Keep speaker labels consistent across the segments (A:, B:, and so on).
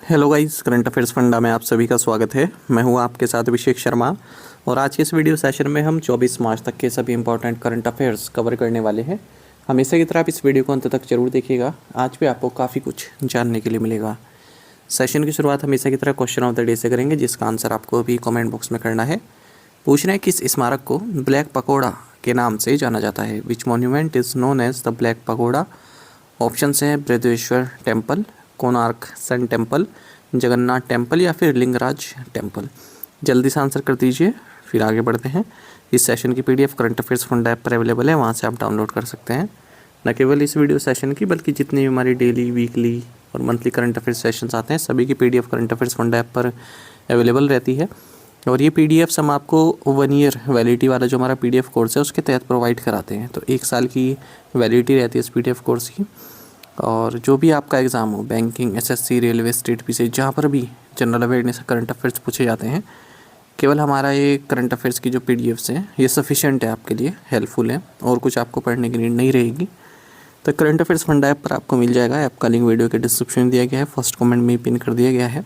A: Hello guys, current affairs funda में आप सभी का स्वागत है। मैं हूं आपके साथ अभिषेक शर्मा और आज के इस वीडियो सेशन में हम 24 मार्च तक के सभी इंपॉर्टेंट करंट अफेयर्स कवर करने वाले हैं। हमेशा की तरह आप इस वीडियो को अंत तक जरूर देखिएगा। आज भी आपको काफ़ी कुछ जानने के लिए मिलेगा। सेशन की शुरुआत हमेशा की तरह क्वेश्चन ऑफ द डे से करेंगे, जिसका आंसर आपको अभी कॉमेंट बॉक्स में करना है। पूछ रहे हैं किस स्मारक को ब्लैक पकोड़ा के नाम से जाना जाता है। Which monument is known as the black pagoda. Option हैं Brihadeshwara temple, Konark sun temple, Jagannath temple या फिर लिंगराज टेम्पल। जल्दी से आंसर कर दीजिए, फिर आगे बढ़ते हैं। इस सेशन की PDF current affairs funda app पर अवेलेबल है, वहाँ से आप डाउनलोड कर सकते हैं। न केवल इस वीडियो सेशन की बल्कि जितनी भी हमारी डेली, वीकली और मंथली करंट अफेयर्स सेशंस आते हैं, सभी की PDF current affairs funda app पर अवेलेबल रहती है। और ये पीडीएफ्स हम आपको 1 ईयर वैलिडिटी वाला जो हमारा पीडीएफ कोर्स है उसके तहत प्रोवाइड कराते हैं। तो 1 साल की वैलिडिटी रहती है इस पीडीएफ कोर्स की। और जो भी आपका एग्ज़ाम हो, banking, SSC, railway, state PC, जहाँ पर भी जनरल अवेयरनेस करंट अफेयर्स पूछे जाते हैं, केवल हमारा ये करंट अफेयर्स की जो पीडीएफ्स हैं ये सफिशिएंट है आपके लिए, हेल्पफुल है और कुछ आपको पढ़ने की नीड नहीं रहेगी। तो करंट अफेयर्स फंडा ऐप पर आपको मिल जाएगा। ऐप का लिंक वीडियो के डिस्क्रिप्शन में दिया गया है, फर्स्ट कमेंट में पिन कर दिया गया है।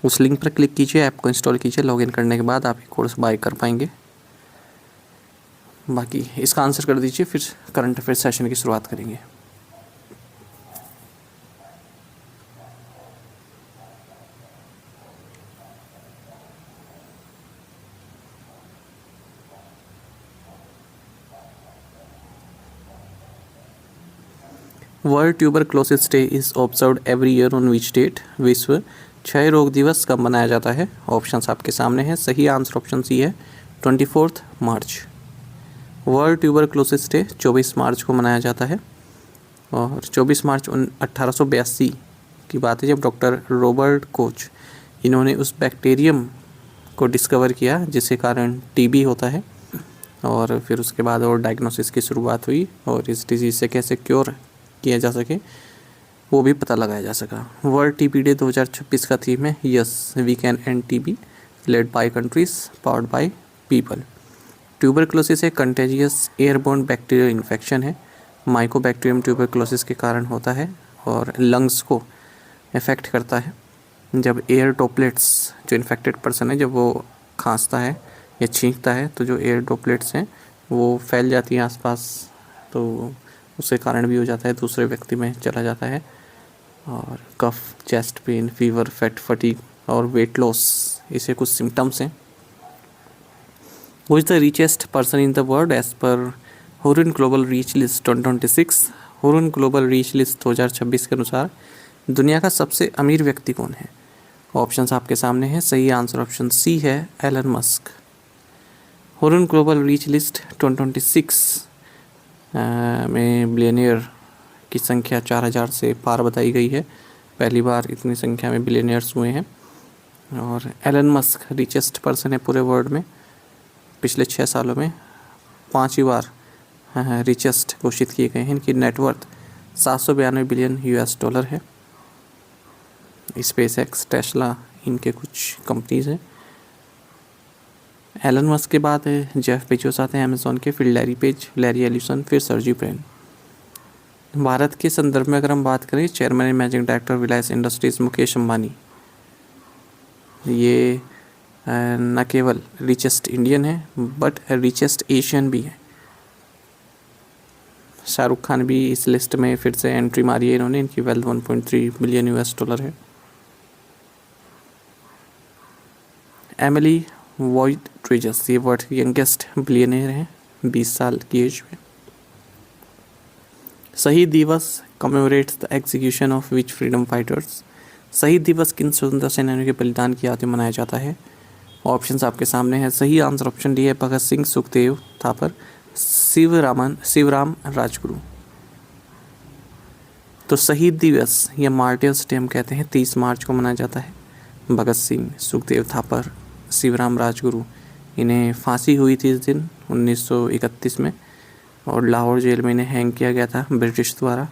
A: उस लिंक पर क्लिक कीजिए, ऐप को इंस्टॉल कीजिए। लॉगिन करने के बाद आप ये कोर्स बाय कर पाएंगे। बाकी इसका आंसर कर दीजिए, फिर करंट अफेयर्स सेशन की शुरुआत करेंगे। World Tuberculosis Day is observed every year on which date. विश्व क्षय रोग दिवस कब मनाया जाता है। ऑप्शंस आपके सामने हैं। सही आंसर ऑप्शन सी है, 24 मार्च। वर्ल्ड ट्यूबरक्लोसिस डे 24 मार्च को मनाया जाता है। और 24 मार्च 1882 की बात है, जब डॉक्टर रॉबर्ट कोच इन्होंने उस बैक्टीरियम को डिस्कवर किया जिसके कारण टीबी होता है। और फिर उसके बाद और डायग्नोसिस की शुरुआत हुई और इस डिजीज़ से कैसे क्योर किया जा सके वो भी पता लगाया जा सका। वर्ल्ड टीबी डे 2026 का थीम है yes we can end TB, led by countries, powered by people. Tuberculosis एक कंटेजियस एयरबोर्न बैक्टीरियल इन्फेक्शन है। माइकोबैक्टीरियम ट्यूबरक्लोसिस के कारण होता है और लंग्स को इफेक्ट करता है। जब एयर ड्रॉपलेट्स, जो इन्फेक्टेड पर्सन है, जब वो खांसता है या छींकता है तो जो एयर ड्रॉपलेट्स हैं वो फैल जाती हैं आसपास, तो उसके कारण भी हो जाता है, दूसरे व्यक्ति में चला जाता है। और cough, chest pain, fever, fat, fatigue और वेट लॉस, इसे कुछ सिम्टम्स हैं। Who is the richest person in the world as per Hurun global rich list 2026। Hurun global rich list 2026 के अनुसार दुनिया का सबसे अमीर व्यक्ति कौन है। ऑप्शंस आपके सामने हैं। सही आंसर ऑप्शन सी है, Elon Musk. Hurun global rich list 2026 में बिलियनियर की संख्या 4000 से पार बताई गई है। पहली बार इतनी संख्या में बिलियनियर्स हुए हैं। और एलन मस्क रिचेस्ट पर्सन है पूरे वर्ल्ड में। पिछले 6 सालों में 5 बार रिचेस्ट घोषित किए गए हैं। इनकी नेटवर्थ 792 बिलियन यूएस डॉलर है। स्पेस एक्स, टेस्ला, इनके कुछ कंपनीज हैं। एलन मस्क के बाद जेफ बेजोस आते हैं अमेज़ॉन के, फिर लैरी पेज, लैरी एलिसन, फिर सर्जी ब्रेन। भारत के संदर्भ में अगर हम बात करें, chairman and managing director Reliance industries Mukesh Ambani, ये न केवल रिचेस्ट इंडियन है बट रिचेस्ट एशियन भी है। शाहरुख खान भी इस लिस्ट में फिर से एंट्री मारी है इन्होंने। इनकी वेल्थ 1.3 बिलियन यूएस डॉलर है। एमिली वॉइट्रिजस ये वर्ल्ड की यंगेस्ट बिलियनियर हैं, 20 साल की एज में। शहीद दिवस commemorates the execution of which freedom fighters. शहीद दिवस किन स्वतंत्रता सेनानियों के बलिदान की याद में मनाया जाता है। ऑप्शंस आपके सामने हैं। सही आंसर ऑप्शन डी है, भगत सिंह, सुखदेव, थापर, शिवराम राजगुरु। तो शहीद दिवस या मार्टियर्स डे हम कहते हैं 30 मार्च को मनाया जाता है। भगत सिंह, सुखदेव, थापर, शिवराम राजगुरु, इन्हें फांसी हुई थी इस दिन 1931 में और लाहौर जेल में इन्हें हैंग किया गया था ब्रिटिश द्वारा।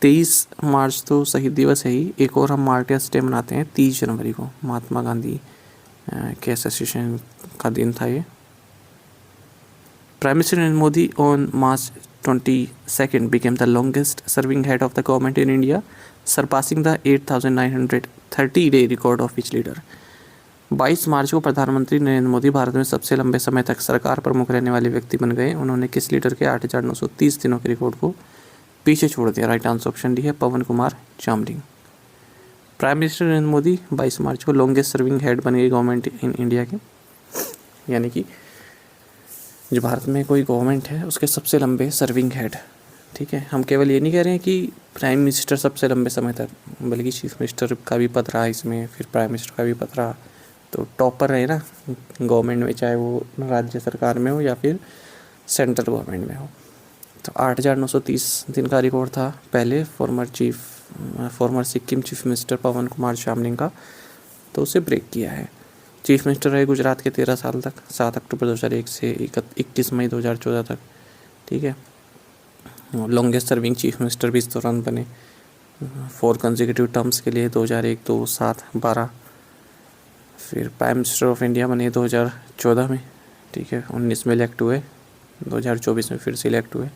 A: 23 मार्च तो शहीद दिवस है ही। एक और हम मार्टियर्स डे मनाते हैं 30 जनवरी को, महात्मा गांधी के एसोसिएशन का दिन था ये। Prime minister Narendra Modi on March 22nd became the longest serving head of the government in India, surpassing the 8,930 day record of each leader. 22 मार्च को प्रधानमंत्री नरेंद्र मोदी भारत में सबसे लंबे समय तक सरकार प्रमुख रहने वाले व्यक्ति बन गए। उन्होंने किस लीडर के 8,930 दिनों के रिकॉर्ड को पीछे छोड़ दिया? राइट आंसर ऑप्शन डी है पवन कुमार चामलिंग। प्राइम मिनिस्टर नरेंद्र मोदी 22 मार्च को लॉन्गेस्ट सर्विंग हेड बन गई गवर्नमेंट इन इंडिया के, यानी कि जो भारत में कोई गवर्नमेंट है उसके सबसे लंबे सर्विंग हेड। ठीक है, हम केवल ये नहीं कह रहे हैं कि प्राइम मिनिस्टर सबसे लंबे समय तक, बल्कि चीफ मिनिस्टर का भी पद रहा इसमें, फिर प्राइम मिनिस्टर का भी पद रहा, तो टॉपर रहे ना गवर्नमेंट में, चाहे वो राज्य सरकार में हो या फिर सेंट्रल गवर्नमेंट में हो। तो 8,930 दिन का रिकॉर्ड था पहले फॉर्मर सिक्किम चीफ मिनिस्टर पवन कुमार चामलिंग का, तो उसे ब्रेक किया है। चीफ मिनिस्टर रहे गुजरात के 13 साल तक, 7 अक्टूबर 2001 से 21 मई 2014 तक। ठीक है, लॉन्गेस्ट सर्विंग चीफ मिनिस्टर भी इस दौरान बने 4 कंसेक्यूटिव टर्म्स के लिए, 2001, 2, 7, 12। फिर प्राइम मिनिस्टर ऑफ इंडिया बने 2014 में। ठीक है, 19 में इलेक्ट हुए, 2024 में फिर से इलेक्ट हुए।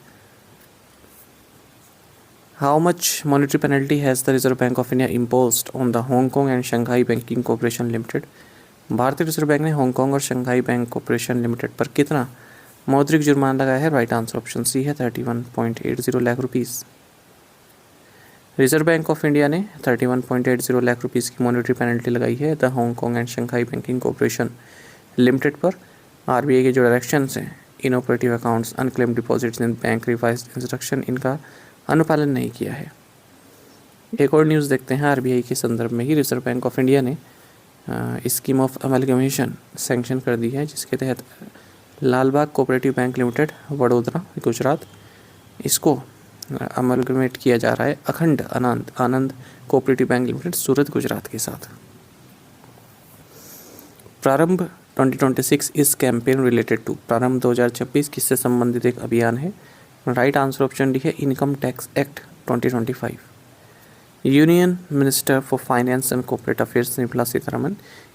A: How much monetary penalty has the reserve Bank of India imposed on the Hong Kong and Shanghai banking corporation limited? भारतीय रिजर्व बैंक ने हांगकांग और शंघाई बैंक कॉरपोरेशन लिमिटेड पर कितना मौद्रिक जुर्माना लगाया है? राइट आंसर ऑप्शन सी है 31.80 lakh rupees. Reserve Bank of India ने 31.80 लाख रुपीज़ की मॉनेटरी पेनल्टी लगाई है the Hong Kong and Shanghai banking corporation limited पर। आरबीआई के जो डायरेक्शंस हैं, inoperative accounts, unclaimed deposits in bank revised instruction, इनका अनुपालन नहीं किया है। एक और न्यूज़ देखते हैं आरबीआई के संदर्भ में ही। रिजर्व बैंक ऑफ इंडिया ने स्कीम ऑफ अमलगमेशन सैंक्शन कर दी है, जिसके तहत Lalbaug Cooperative Bank Limited Vadodara Gujarat, इसको अमलगमेट किया जा रहा है Akhand Anand Cooperative Bank Limited Surat Gujarat के साथ। प्रारंभ 2026 इस कैंपेन रिलेटेड टू, प्रारंभ 2026 किससे संबंधित एक अभियान है? राइट आंसर ऑप्शन डी है income tax act 2025। Union minister for finance and corporate affairs Nirmala Sitharaman,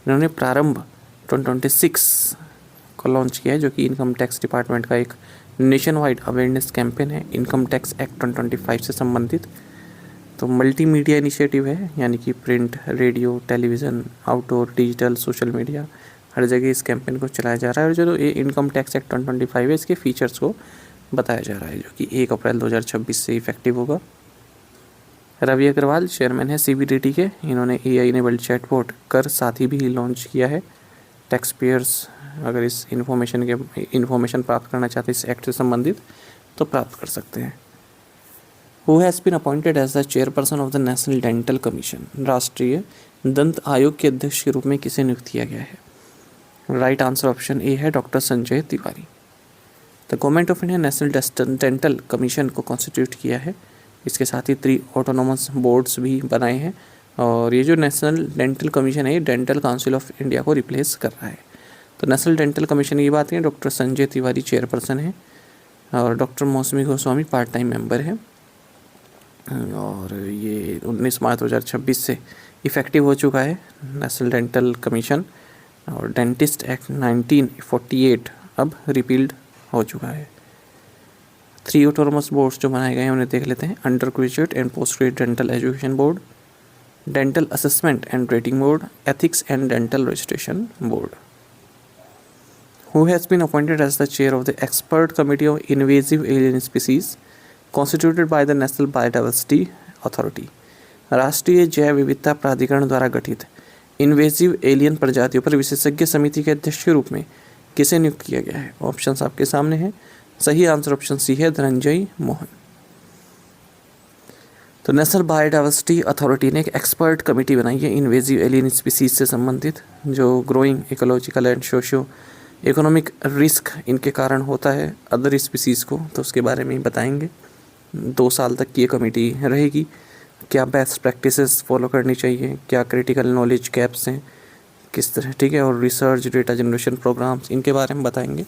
A: इन्होंने प्रारंभ 2026 को लॉन्च किया है, जो कि इनकम टैक्स डिपार्टमेंट का एक नेशन वाइड अवेयरनेस कैंपेन है इनकम टैक्स एक्ट 2025 से संबंधित। तो मल्टीमीडिया इनिशिएटिव है, यानी कि print, radio, television, outdoor, digital, social media, हर जगह इस कैंपेन को चलाया जा रहा है। और जो ये इनकम टैक्स एक्ट 2025 है, इसके फीचर्स को बताया जा रहा है, जो कि 1 अप्रैल 2026 से इफेक्टिव होगा। रवि अग्रवाल चेयरमैन है सीबीडीटी के, इन्होंने AI इनेबल्ड चैटबॉट कर साथी भी लॉन्च किया है। टैक्स पेयर्स अगर इस इन्फॉर्मेशन प्राप्त करना चाहते हैं इस एक्ट से संबंधित, तो प्राप्त कर सकते हैं। Who has been appointed as the chairperson of the National Dental Commission? राष्ट्रीय दंत आयोग के अध्यक्ष के रूप में किसे नियुक्त किया गया है? राइट आंसर ऑप्शन ए है doctor Sanjay Tiwari. The government of India national Dental commission को कॉन्स्टिट्यूट किया है, इसके साथ ही 3 ऑटोनोमस बोर्ड्स भी बनाए हैं। और ये जो नेशनल डेंटल कमीशन है, ये डेंटल काउंसिल ऑफ इंडिया को रिप्लेस कर रहा है। तो नेशनल डेंटल कमीशन की बात करें, डॉक्टर संजय तिवारी चेयरपर्सन है और डॉक्टर मौसमी गोस्वामी पार्ट टाइम मेंबर है। और ये 19 मार्च 2026 से इफ़ेक्टिव हो चुका है नेशनल डेंटल कमीशन। और डेंटिस्ट एक्ट 1948 अब रिपील्ड हो चुका है। 3 ऑटोनोमस बोर्ड्स जो बनाए गए हैं उन्हें देख लेते हैं। Under graduate and post graduate dental education board, dental assessment and rating board, ethics and dental registration board. Who has been appointed as the chair of the expert committee of invasive alien species constituted by the National Biodiversity Authority? राष्ट्रीय जैव विविधता प्राधिकरण द्वारा गठित invasive alien प्रजातियों पर विशेषज्ञ समिति के अध्यक्ष के रूप में किसे नियुक्त किया गया है? ऑप्शंस आपके सामने हैं। सही आंसर ऑप्शन सी है धनंजय मोहन। तो नेशनल बायोडाइवर्सिटी अथॉरिटी ने एक एक्सपर्ट कमेटी बनाई है इन्वेजिव एलियन स्पीसीज से संबंधित, जो growing ecological and socio economic risk इनके कारण होता है अदर स्पीसीज़ को, तो उसके बारे में ही बताएंगे। 2 साल तक की ये कमेटी रहेगी। क्या बेस्ट प्रैक्टिसेस फॉलो करनी चाहिए, क्या क्रिटिकल नॉलेज गैप्स हैं, किस तरह, ठीक है, और रिसर्च डेटा जनरेशन प्रोग्राम्स, इनके बारे में बताएंगे।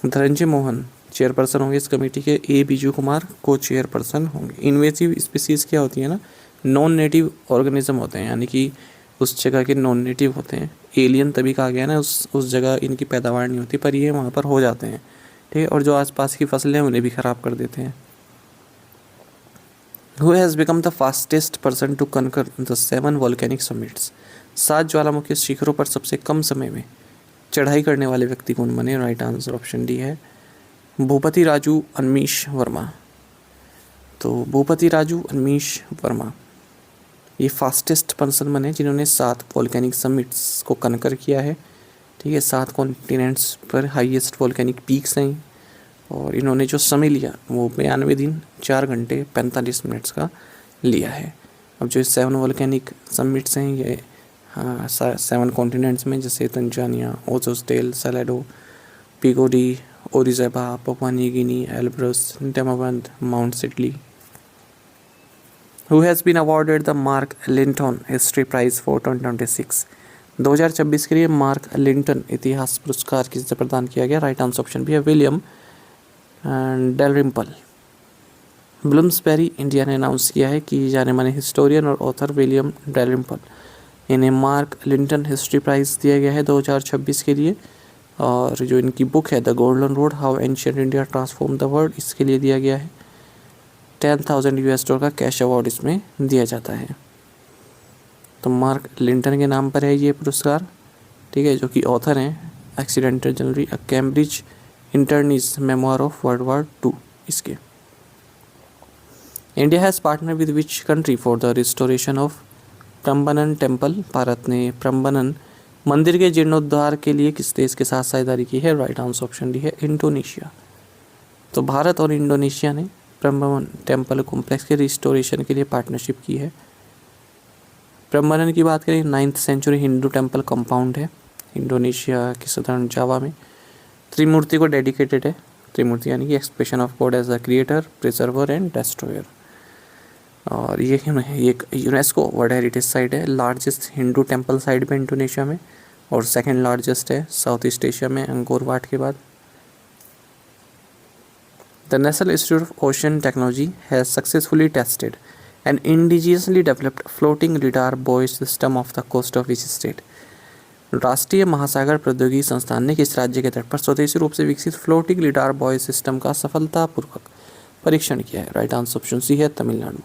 A: धनंजय मोहन चेयरपर्सन होंगे इस कमेटी के, ए बीजू कुमार को चेयरपर्सन होंगे। इन्वेजिव स्पीसीज़ क्या होती है ना, नॉन नेटिव ऑर्गेनिज्म होते हैं, यानी कि उस जगह के नॉन नेटिव होते हैं। एलियन तभी कहा गया ना, उस जगह इनकी पैदावार नहीं होती, पर ये वहाँ पर हो जाते हैं। ठीक है, और जो आसपास की फसलें हैं उन्हें भी ख़राब कर देते हैं। Who has become the fastest person to conquer the 7 volcanic summits? 7 ज्वालामुखी शिखरों पर सबसे कम समय में चढ़ाई करने वाले व्यक्ति कौन बने? राइट आंसर ऑप्शन डी है भूपति राजू अनमीश वर्मा। तो भूपति राजू अनमीश वर्मा ये फास्टेस्ट पर्सन बने जिन्होंने 7 वॉल्केनिक समिट्स को कनकर किया है। ठीक है, 7 कॉन्टिनेंट्स पर हाईएस्ट वॉल्केनिक पीक्स हैं और इन्होंने जो समय लिया वो 92 दिन 4 घंटे 45 मिनट्स का लिया है। अब जो 7 वॉल्केनिक समिट्स हैं ये 7 कॉन्टिनेंट्स में, जैसे Tanzania, Ojos del, Salado, Pico de, Orizaba, Papua New Guinea, Elbrus, Damavand, Mount Sidley. Who has been awarded the Mark Linton History Prize for 2026? 2026 के लिए मार्क लिंटन इतिहास पुरस्कार किसे प्रदान किया गया? राइट आंसर ऑप्शन भी है विलियम डेलरिम्पल। ब्लूम्सबेरी इंडिया ने अनाउंस किया है कि जाने माने हिस्टोरियन और ऑथर विलियम डेलरिम्पल इन्हें मार्क लिंटन हिस्ट्री प्राइज़ दिया गया है 2026 के लिए। और जो इनकी बुक है the golden road how ancient India transform the world, इसके लिए दिया गया है। $10,000 का कैश अवार्ड इसमें दिया जाता है। तो मार्क लिंटन के नाम पर है ये पुरस्कार। ठीक है, जो कि ऑथर हैं accidental generally a Cambridge इंटर्नीज memoir of world war II इसके। India has partner with which country for the restoration of Prambanan temple? Bharat ने प्रम्बनन मंदिर के जीर्णोद्धार के लिए किस देश के साथ साझेदारी की है? राइट आंसर ऑप्शन डी है इंडोनेशिया। तो भारत और इंडोनेशिया ने प्रम्बनन टेम्पल कॉम्प्लेक्स के रिस्टोरेशन के लिए पार्टनरशिप की है। प्रम्बनन की बात करें 9th century Hindu temple compound है इंडोनेशिया के सदर्न जावा में। त्रिमूर्ति को डेडिकेटेड है। त्रिमूर्ति यानी कि expression of God as the creator, preserver and destroyer. और ये एक यूनेस्को वर्ल्ड हेरिटेज साइट है, लार्जेस्ट हिंदू टेम्पल साइट में इंडोनेशिया में, और सेकंड लार्जेस्ट है साउथ ईस्ट एशिया में अंगोर वाट के बाद। The National institute of ocean Technology has successfully tested an indigenously developed floating lidar buoy system off the coast of which state? राष्ट्रीय महासागर प्रौद्योगिकी संस्थान ने किस राज्य के तट पर स्वदेशी रूप से विकसित फ्लोटिंग लिडार बॉय सिस्टम का सफलतापूर्वक परीक्षण किया है? राइट आंसर ऑप्शन सी है तमिलनाडु।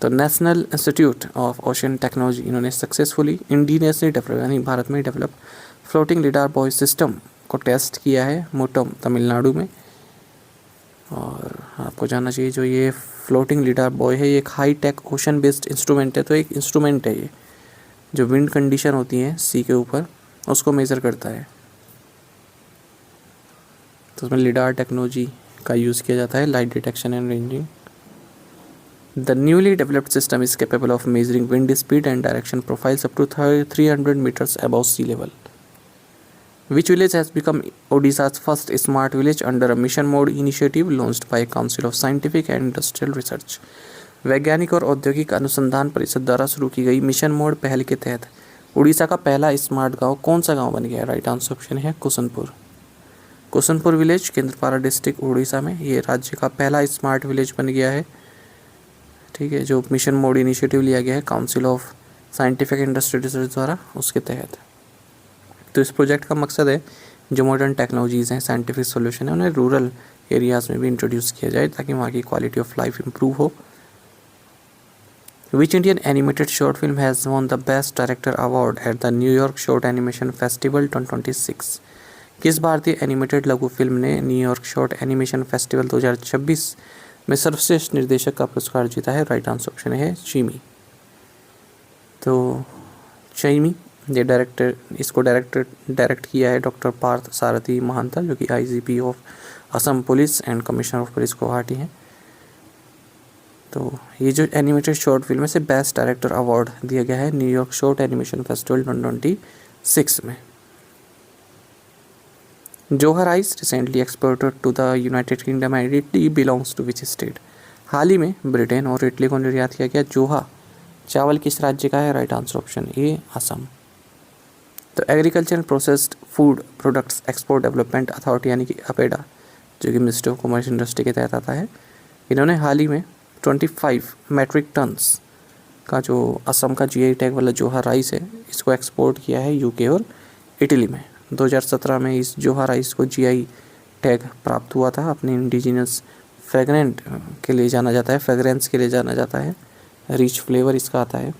A: तो national institute of ocean technology इन्होंने सक्सेसफुली इंडिजियसली डेवलप यानी भारत में develop floating lidar buoy system को टेस्ट किया है मुट्टम तमिलनाडु में। और आपको जानना चाहिए जो ये फ्लोटिंग लिडार बॉय है ये एक high tech ocean based instrument है। तो एक इंस्ट्रूमेंट है ये जो विंड कंडीशन होती है सी के ऊपर उसको मेज़र करता है। तो उसमें लिडार टेक्नोलॉजी का यूज़ किया जाता है, light detection and ranging. The newly developed system is capable of measuring wind speed and direction profiles up to 300 metres above sea level. Which village has become Odisha's first smart village under a mission mode initiative launched by Council of Scientific and Industrial Research? वैज्ञानिक और औद्योगिक अनुसंधान परिषद द्वारा शुरू की गई mission mode पहल के तहत उड़ीसा का पहला स्मार्ट गांव कौन सा गांव बन गया है? राइट आंसर ऑप्शन है कुसनपुर। कुसनपुर विलेज केंद्रपाड़ा डिस्ट्रिक्ट उड़ीसा में ये राज्य का पहला स्मार्ट विलेज बन गया है। ठीक है, जो मिशन मोड इनिशिएटिव लिया गया है council of scientific industrial research द्वारा उसके तहत। तो इस प्रोजेक्ट का मकसद है जो मॉडर्न टेक्नोलॉजीज़ हैं, साइंटिफिक सोल्यूशन है, उन्हें रूरल एरियाज़ में भी इंट्रोड्यूस किया जाए ताकि वहाँ की क्वालिटी ऑफ लाइफ इम्प्रूव हो। Which Indian animated short film has won the best director award at the New York short animation festival 2026? किस भारतीय एनिमेटेड लघु फिल्म ने न्यूयॉर्क शॉर्ट एनिमेशन फेस्टिवल 2026 में सर्वश्रेष्ठ निर्देशक का पुरस्कार जीता है? राइट आंसर ऑप्शन है चीमी। तो चीमी ये इसको डायरेक्ट किया है डॉक्टर पार्थ सारथी महांता जो कि IGP of Assam police and commissioner of police Guwahati हैं। तो ये जो एनिमेटेड शॉर्ट फिल्म है से बेस्ट डायरेक्टर अवार्ड दिया गया है न्यूयॉर्क शॉर्ट एनिमेशन फेस्टिवल 2026 में। Joha rice recently exported to the United Kingdom and Italy belongs to which state? हाल ही में ब्रिटेन और इटली को निर्यात किया गया जोहा चावल किस राज्य का है? Right answer option A Assam. तो agriculture and processed food products export development authority यानी कि अपेडा जो कि मिनिस्ट्री ऑफ कॉमर्स इंडस्ट्री के तहत आता है, इन्होंने हाल ही में 25 मेट्रिक टन्स का जो असम का GI टैग वाला जोहा राइस है इसको एक्सपोर्ट किया है UK और इटली में। 2017 में इस जोहा राइस को GI टैग प्राप्त हुआ था। अपने इंडिजिनस फ्रेगरेंट के लिए जाना जाता है, फ्रेगरेंस के लिए जाना जाता है, रिच फ्लेवर इसका आता है।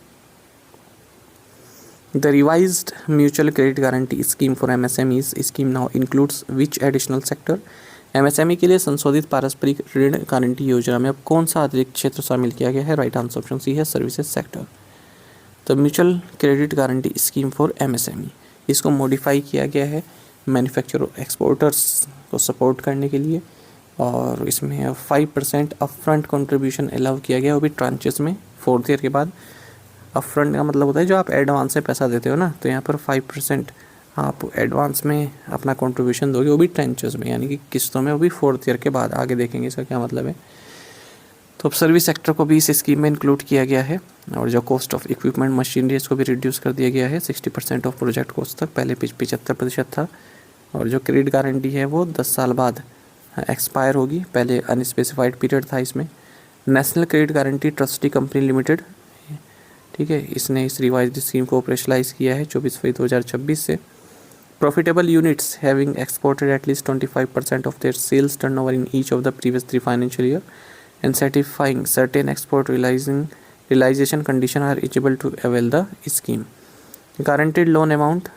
A: The revised mutual credit guarantee scheme for MSMEs scheme now includes which additional sector. MSME के लिए संशोधित पारस्परिक ऋण गारंटी योजना में अब कौन सा अतिरिक्त क्षेत्र शामिल किया गया है? राइट आंसर ऑप्शन सी है, सर्विसेज सेक्टर। तो mutual credit guarantee scheme for MSME, इसको मॉडिफाई किया गया है मैन्युफैक्चरर एक्सपोर्टर्स को सपोर्ट करने के लिए, और इसमें 5% अपफ्रंट कंट्रीब्यूशन अलाउ किया गया, वो भी ट्रांचेस में 4th ईयर के बाद। अपफ्रंट का मतलब होता है जो आप एडवांस से पैसा देते हो ना, तो यहाँ पर 5% आप एडवांस में अपना कंट्रीब्यूशन दोगे, वो भी ट्रांचेस में, यानी कि किस्तों में, वो भी 4th ईयर के बाद। आगे देखेंगे इसका क्या मतलब है। तो अब सर्विस सेक्टर को भी इस स्कीम में इंक्लूड किया गया है, और जो कॉस्ट ऑफ इक्विपमेंट मशीनरी इसको भी रिड्यूस कर दिया गया है 60% ऑफ प्रोजेक्ट कॉस्ट तक, पहले 75% था। और जो क्रेडिट गारंटी है वो 10 साल बाद एक्सपायर होगी, पहले अनस्पेसिफाइड पीरियड था इसमें। National credit guarantee trustee company limited, ठीक है, इसने इस रिवाइज्ड स्कीम को ऑपरेशनलाइज किया है 24 फरवरी 2026 से। Profitable units having exported at least 25% of their sales turnover in each of the previous 3 financial year and certifying certain export realisation condition are eligible to avail the scheme. Guaranteed loan amount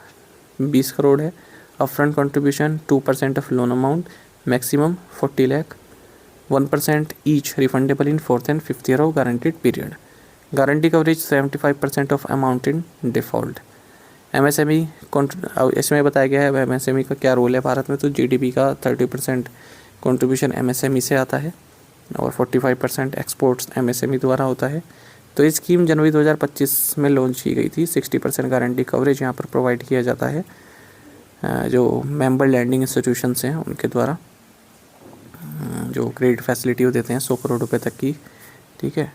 A: 20 crore है। Upfront contribution 2% of loan amount, maximum 40 lakh, 1% each refundable in 4th and 5th year of guaranteed period. Guarantee coverage 75% of amount in default. MSME इसमें बताया गया है MSME का क्या role है भारत में। तो GDP का 30% कंट्रीब्यूशन MSME से आता है, और 45% एक्सपोर्ट्स MSME द्वारा होता है। तो ये स्कीम जनवरी 2025 में लॉन्च की गई थी। 60% गारंटी कवरेज यहाँ पर प्रोवाइड किया जाता है जो मेंबर लैंडिंग इंस्टीट्यूशंस हैं उनके द्वारा, जो क्रेडिट फैसिलिटी वो देते हैं 100 करोड़ रुपए तक की, ठीक है।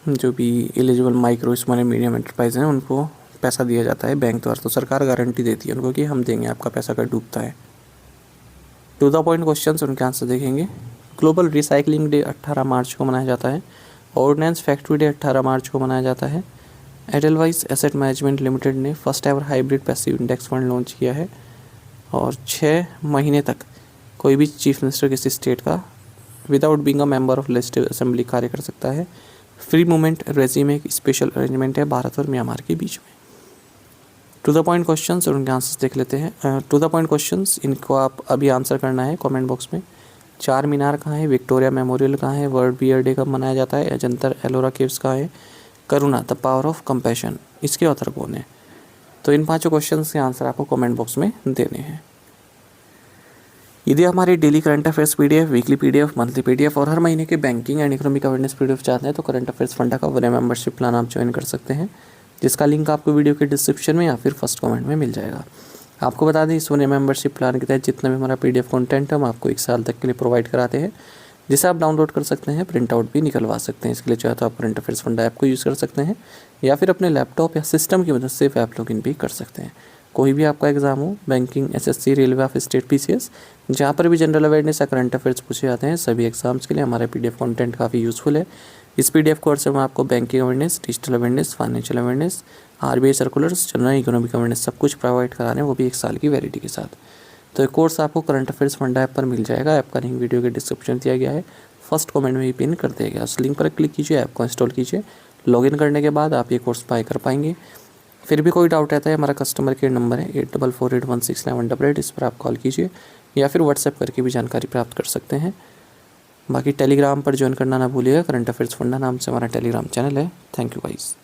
A: जो भी eligible micro small and medium enterprise हैं उनको पैसा दिया जाता है बैंक द्वारा। तो सरकार गारंटी देती है उनको कि हम देंगे, आपका पैसा अगर डूबता है। टू द पॉइंट क्वेश्चंस, उनके आंसर देखेंगे। ग्लोबल रिसाइकलिंग डे 18 मार्च को मनाया जाता है। ऑर्डिनेंस फैक्ट्री डे 18 मार्च को मनाया जाता है। एडलवाइस एसेट मैनेजमेंट लिमिटेड ने first ever hybrid passive index fund launch किया है। और 6 महीने तक कोई भी चीफ मिनिस्टर किसी स्टेट का without being a member of legislative assembly कार्य कर सकता है। फ्री मूवमेंट रेजिम एक स्पेशल अरेंजमेंट है भारत और म्यांमार के बीच में। टू द पॉइंट क्वेश्चंस और उनके आंसर्स देख लेते हैं। टू द पॉइंट क्वेश्चंस, इनको आप अभी आंसर करना है कमेंट बॉक्स में। चार मीनार कहाँ है? विक्टोरिया मेमोरियल कहाँ है? वर्ल्ड बियर डे कब मनाया जाता है? अजंतर एलोरा केव्स कहाँ है? करुणा द पावर ऑफ कंपैशन, इसके ऑथर कौन है? तो इन 5 क्वेश्चंस के आंसर आपको कमेंट बॉक्स में देने हैं। यदि हमारे daily current affairs PDF, weekly PDF, monthly PDF और हर महीने के banking and economic awareness PDF चाहते हैं तो करंट अफेयर्स फंडा का 1 मेंबरशिप प्लान आप ज्वाइन कर सकते हैं, जिसका लिंक आपको वीडियो के डिस्क्रिप्शन में या फिर फर्स्ट कमेंट में मिल जाएगा। आपको बता दें, इस 1 मेंबरशिप प्लान के तहत जितना भी हमारा PDF कंटेंट है हम आपको 1 साल तक के लिए प्रोवाइड कराते हैं, जिसे आप डाउनलोड कर सकते हैं, प्रिंट आउट भी निकलवा सकते हैं। इसके लिए चाहे तो आप करंट अफेयर्स फंडा ऐप को यूज़ कर सकते हैं या फिर अपने लैपटॉप या सिस्टम की मदद से ऐप लॉगिन भी कर सकते हैं। कोई भी आपका एग्जाम हो, banking, SSC, railway of state, PCS, जहाँ पर भी जनरल अवेयरनेस या करंट अफेयर्स पूछे जाते हैं, सभी एग्जाम्स के लिए हमारा PDF कंटेंट काफ़ी यूज़फुल है। इस PDF कोर्स में आपको banking awareness, digital awareness, financial awareness, RBI circulars, general economic awareness सब कुछ प्रोवाइड करा रहे हैं, वो भी 1 साल की वैलिडिटी के साथ। तो ये कोर्स आपको करंट अफेयर्स फंडा ऐप पर मिल जाएगा। ऐप का लिंक वीडियो के डिस्क्रिप्शन दिया गया है, फर्स्ट कमेंट में भी पिन कर दिया गया। उस लिंक पर क्लिक कीजिए, ऐप को इंस्टॉल कीजिए। लॉगिन करने के बाद आप ये कोर्स बाय कर पाएंगे। फिर भी कोई डाउट रहता है, हमारा कस्टमर केयर नंबर है 8448161188, इस पर आप कॉल कीजिए या फिर व्हाट्सएप करके भी जानकारी प्राप्त कर सकते हैं। बाकी टेलीग्राम पर ज्वाइन करना ना भूलिएगा, करंट अफेयर्स फंडा नाम से हमारा टेलीग्राम चैनल है। Thank you guys.